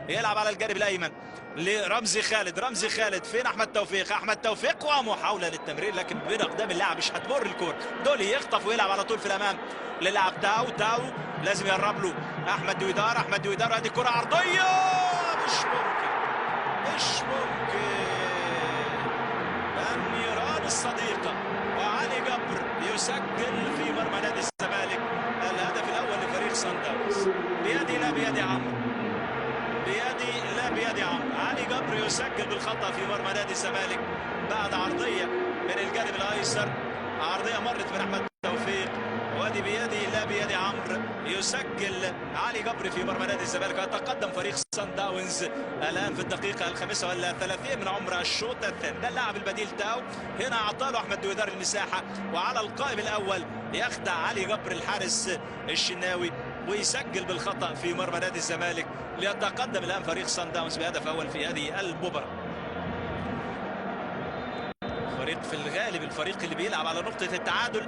يلعب على الجانب الايمن لرمزي خالد. رمزي خالد فين؟ احمد توفيق. احمد توفيق ومحاوله للتمرير لكن بين اقدام اللاعب مش هتمر الكوره. دولي يخطف ويلعب على طول في الامام للاعب تاو. تاو لازم يقرب له احمد دويدار. احمد دويدار ادي كره عرضيه مش ممكن مش ممكن. النيران الصديقه وعلي جبر يسجل في مرمى نادي الزمالك الهدف الاول لفريق صن داونز. بيدي لا بيد عمرو، بيدي لا بيد عمرو. علي جبر يسجل بالخطا في مرمى نادي الزمالك بعد عرضيه من الجانب الايسر. عرضيه مرت من احمد توفيق وادي بيدي لا بيد عمرو. يسجل علي جبر في مرمى نادي الزمالك ويتقدم فريق صن داونز الان في الدقيقه الخامسه والثلاثين من عمر الشوط الثاني. ده اللاعب البديل تاو. هنا اعطاله احمد دويدار المساحه وعلى القائم الاول يخدع علي جبر الحارس الشناوي ويسجل بالخطا في مرمى نادي الزمالك ليتقدم الان فريق صن داونز بهدف اول في هذه المباراه. فريق في الغالب الفريق اللي بيلعب على نقطه التعادل